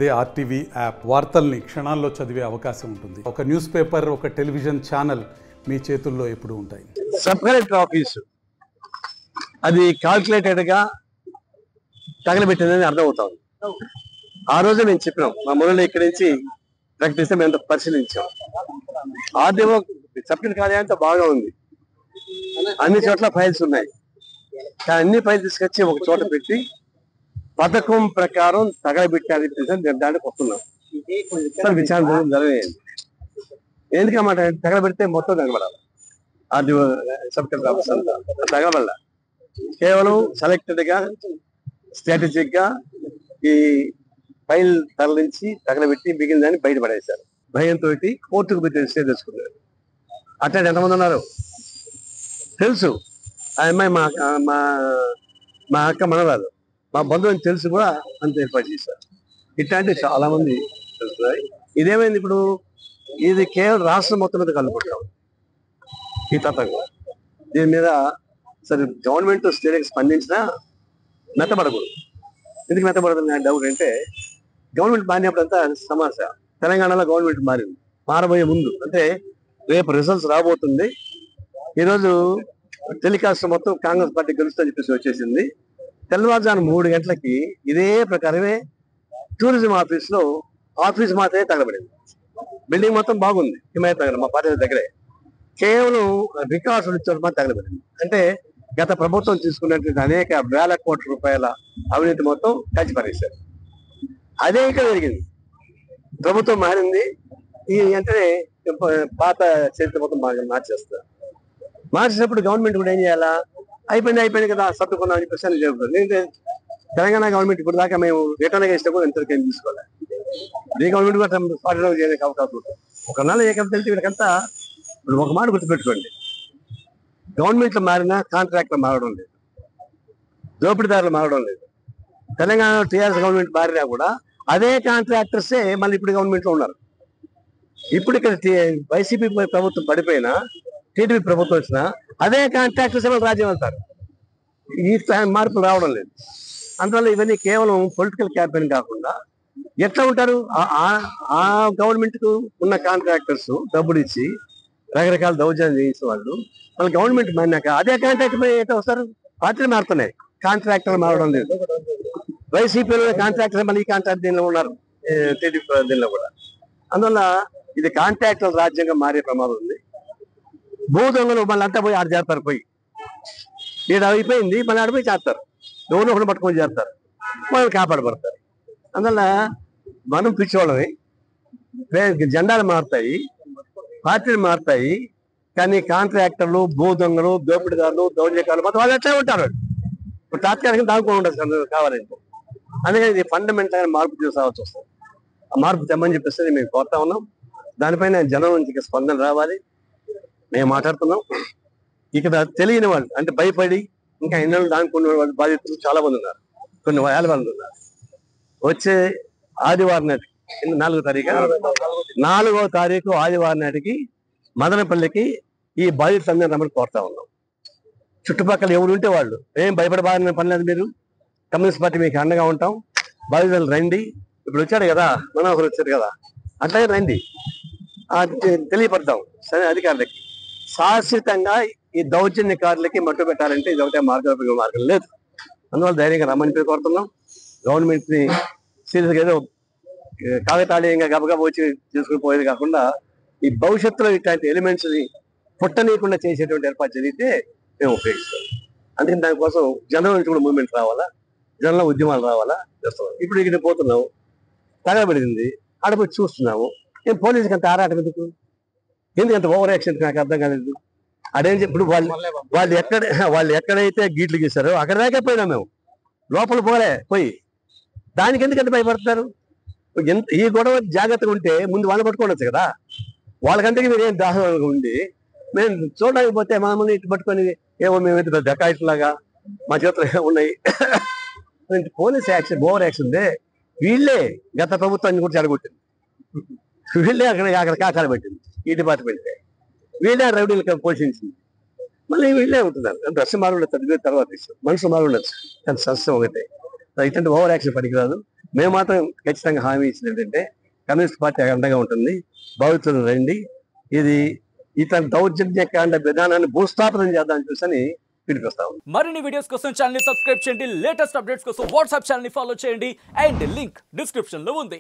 అదే RTV app వార్తల్ని క్షణాల్లో చదివే అవకాశం ఉంటుంది. ఒక న్యూస్ పేపర్, ఒక టెలివిజన్ ఛానల్ మీ చేతుల్లో ఎప్పుడూ ఉంటాయి. సబ్ కలెక్టర్ ఆఫీసు అది కాల్కులేటెడ్గా తగలబెట్టిందని అర్థమవుతాం. ఆ రోజు నేను చెప్పినాం, మా మొదలు ఇక్కడి నుంచి ప్రకటిస్తే మేము పరిశీలించాం. ఆర్డీఓ సబ్ కలెక్టర్ కార్యాలయం అంతా బాగా ఉంది, అన్ని చోట్ల ఫైల్స్ ఉన్నాయి. కానీ అన్ని ఫైల్స్ తీసుకొచ్చి ఒక చోట పెట్టి పథకం ప్రకారం తగలబెట్టాలి నిర్ధారణకు వస్తున్నాం. సార్ విచారణ జరగలేదు. ఎందుకన్నమాట, తగలబెడితే మొత్తం తగలబడాలి. ఆర్డీఓ సబ్ కలెక్టర్ ఆఫీస్ అంతా తగలబడాల. కేవలం సెలెక్టెడ్ గా స్ట్రాటజిక్ గా ఈ ఫైల్ తరలించి తగలబెట్టి మిగిలిన దాన్ని బయటపడేశారు. భయంతో కోర్టుకు పెట్టి స్టే తెచ్చుకున్నారు. అట్లాంటి ఎంతమంది ఉన్నారు తెలుసు. ఆ అమ్మాయి మా అక్క మనరాలు, మా బంధువుని తెలుసు కూడా అంత ఏర్పాటు చేశారు. ఇట్లాంటివి చాలా మంది తెలుస్తున్నాయి. ఇదేమైంది ఇప్పుడు, ఇది కేవలం రాష్ట్రం మొత్తం మీద కలుపుకుంటాం ఈ తతంగం. దీని మీద సరే గవర్నమెంట్ స్టేట్కి స్పందించినా మెత్తబడకూడదు. ఎందుకు మెత్తబడదు నా డౌట్ అంటే, గవర్నమెంట్ మారినప్పుడంతా సమస్య. తెలంగాణలో గవర్నమెంట్ మారింది, మారబోయే ముందు అంటే రేపు రిజల్ట్స్ రాబోతుంది. ఈరోజు టెలికాస్ట్ మొత్తం కాంగ్రెస్ పార్టీ గెలుస్తుందని చెప్పేసి వచ్చేసింది. తెల్లవారుజాము 3 గంటలకి ఇదే ప్రకారమే టూరిజం ఆఫీస్ మాత్రమే తగలబడింది. బిల్డింగ్ మొత్తం బాగుంది, హిమాయత్ నగర్ మా పార్టీ దగ్గరే. కేవలం రికార్డ్స్ మాత్రం తగలబడింది. అంటే గత ప్రభుత్వం తీసుకున్నటువంటి అనేక వేల కోట్ల రూపాయల అవినీతి మొత్తం కలిసిపడేశారు. అదే ఇక్కడ జరిగింది. ప్రభుత్వం మారింది, ఈ వెంటనే పాత చరిత్ర మొత్తం బాగా మార్చేస్తారు. మార్చినప్పుడు గవర్నమెంట్ కూడా ఏం చేయాలా, అయిపోయింది కదా సర్దుకున్నాం అని చెప్పేసి అని చెబుతారు. ఎందుకంటే తెలంగాణ గవర్నమెంట్ ఇప్పుడు దాకా మేము రిటర్న్ గా ఇస్తే కూడా ఎంతవరకు ఏం తీసుకోవాలి. ఈ గవర్నమెంట్ కూడా పార్టీ చేయడానికి అవకాశం ఉంటుంది. ఒక నెల ఏకంటే వీళ్ళకంతా ఇప్పుడు ఒక మాట గుర్తుపెట్టుకోండి, గవర్నమెంట్ లో మారినా కాంట్రాక్టర్ మారడం లేదు, దోపిడీదారులు మారడం లేదు. తెలంగాణలో టీఆర్ఎస్ గవర్నమెంట్ మారినా కూడా అదే కాంట్రాక్టర్సే మళ్ళీ ఇప్పుడు గవర్నమెంట్ లో ఉన్నారు. ఇప్పుడు ఇక్కడ వైసీపీ ప్రభుత్వం పడిపోయినా, టీడీపీ ప్రభుత్వం వచ్చినా అదే కాంట్రాక్టర్స్ రాజ్యం వెళ్తారు. ఈ మార్పులు రావడం లేదు. అందువల్ల ఇవన్నీ కేవలం పొలిటికల్ క్యాంపెయిన్ కాకుండా ఎట్లా ఉంటారు, ఆ గవర్నమెంట్ కు ఉన్న కాంట్రాక్టర్స్ డబ్బులు ఇచ్చి రకరకాల దౌర్జన్యం చేయించిన వాళ్ళు మళ్ళీ గవర్నమెంట్ మారినాక అదే కాంట్రాక్టర్ ఎట్లా వస్తారు. పార్టీలు మారుతున్నాయి, కాంట్రాక్టర్లు మారడం లేదు. వైసీపీలో కాంట్రాక్టర్ మళ్ళీ ఈ కాంట్రాక్ట్ దీనిలో ఉన్నారు, టీడీపీ దీనిలో కూడా. అందువల్ల ఇది కాంట్రాక్టర్ రాజ్యంగా మారే ప్రమాదం ఉంది. భూదొంగలు మళ్ళీ అంతా పోయి ఆడ చేస్తారు, పోయి ఈడ అయిపోయింది మళ్ళీ ఆడిపోయి చేస్తారు, ఎవరినో ఒకరు పట్టుకొని చేస్తారు, వాళ్ళు కాపాడబడతారు. అందువల్ల మనం పిచ్చోళ్ళమే, జెండాలు మారుతాయి, పార్టీలు మారుతాయి, కానీ కాంట్రాక్టర్లు, భూదొంగలు, దోపిడీదారులు, దౌర్జన్యకారులు మొత్తం వాళ్ళు ఎట్లా ఉంటారు. ఇప్పుడు తాత్కాలికంగా దాడుకో ఉండదు కావాలంటే. అందుకని ఇది ఫండమెంటల్ గా మార్పు తీసుకురావాల్సి వస్తుంది. ఆ మార్పు తెమ్మని చెప్పేసి మేము కోరుతా ఉన్నాం. దానిపైన జనం నుంచి స్పందన రావాలి. మేము మాట్లాడుతున్నాం. ఇక్కడ తెలియని వాళ్ళు అంటే భయపడి ఇంకా ఎన్నో దానికున్న వాళ్ళు బాధితులు చాలా మంది ఉన్నారు, కొన్ని వేల మంది ఉన్నారు. వచ్చే ఆదివారం నాటికి 4వ తారీఖు ఆదివారం నాటికి మదనపల్లికి ఈ బాధితులందరూ రమ్మని కోరుతా ఉన్నాం. చుట్టుపక్కల ఎవరు ఉంటే వాళ్ళు, ఏం భయపడబారిన పని లేదు, మీరు కమ్యూనిస్ట్ పార్టీ మీకు అండగా ఉంటాం, బాధితులు రండి. ఇప్పుడు వచ్చాడు కదా మనోహర్, వచ్చాడు కదా, అట్లాగే రండి, తెలియపడతాం సరే అధికారులకి. శాశ్వతంగా ఈ దౌర్జన్యకారులకి మట్టు పెట్టాలంటే ఇది ఒకటే మార్గం లేదు. అందువల్ల ధైర్యంగా రమ్మని కోరుతున్నాం. గవర్నమెంట్ ని సీరియస్గా ఏదో కాకతాళీయంగా గబగబా వచ్చి తీసుకుని పోయేది కాకుండా ఈ భవిష్యత్తులో ఇట్లాంటి ఎలిమెంట్స్ ని పుట్టనీయకుండా చేసేటువంటి ఏర్పాటు జరిగితే మేము ఉపయోగిస్తాం. అందుకని దానికోసం జనం నుంచి కూడా మూవ్మెంట్ రావాలా, జనంలో ఉద్యమాలు రావాలా చేస్తున్నాం. ఇప్పుడు ఇక్కడ పోతున్నాము, తగలబడింది, ఆడపోయి చూస్తున్నాము. నేను పోలీసుకి అంత ఆరాటం ఎందుకంత ఓవర్ యాక్షన్ నాకు అర్థం కాలేదు. అదేం ఇప్పుడు వాళ్ళు ఎక్కడైతే గీట్లు గీశారో అక్కడ దాకా పోయినా మేము, లోపల పోయి దానికి ఎందుకంత భయపడతారు. ఈ గొడవ జాగ్రత్తగా ఉంటే ముందు వాళ్ళు పట్టుకోవచ్చు కదా. వాళ్ళకంటే మీరు ఏం దాహంగా ఉండి మేము చూడడానికి పోతే మమ్మల్ని ఇటు పట్టుకొని ఏమో మేమైతే డకాయిట్లాగా మా చేతులు ఉన్నాయి. పోలీస్ యాక్షన్, ఓవర్ యాక్షన్ ఉంది. వీళ్ళే గత ప్రభుత్వాన్ని కూడా చెడగొట్టింది, వీళ్ళే అక్కడ కాకాలు పెట్టింది ఈ డిపార్ట్మెంట్, వీళ్ళే రౌడీలు పోషించింది. మళ్ళీ వీళ్ళే ఉంటున్నారు. డ్రెస్ మారుండొచ్చు, తర్వాత మనుషులు మారుండొచ్చు, కానీ సస్యం ఒకటే. ఇట్లాంటి ఓవర్ యాక్షన్ పనికిరాదు. మేము మాత్రం ఖచ్చితంగా హామీ ఇచ్చింది ఏంటంటే కమ్యూనిస్ట్ పార్టీ అండగా ఉంటుంది, భవిష్యత్తులో రండి, ఇది ఇట్లాంటి దౌర్జన్యకాండ విధానాన్ని భూస్థాపనం చేద్దామని చూసని పిలిపిస్తాం. మరిన్ని వీడియోస్ కోసం ఛానల్ ని సబ్స్క్రైబ్ చేయండి, లేటెస్ట్ అప్డేట్స్ కోసం వాట్సాప్ ఛానల్ ని ఫాలో చేయండి అండ్ లింక్ డిస్క్రిప్షన్ లో ఉంది.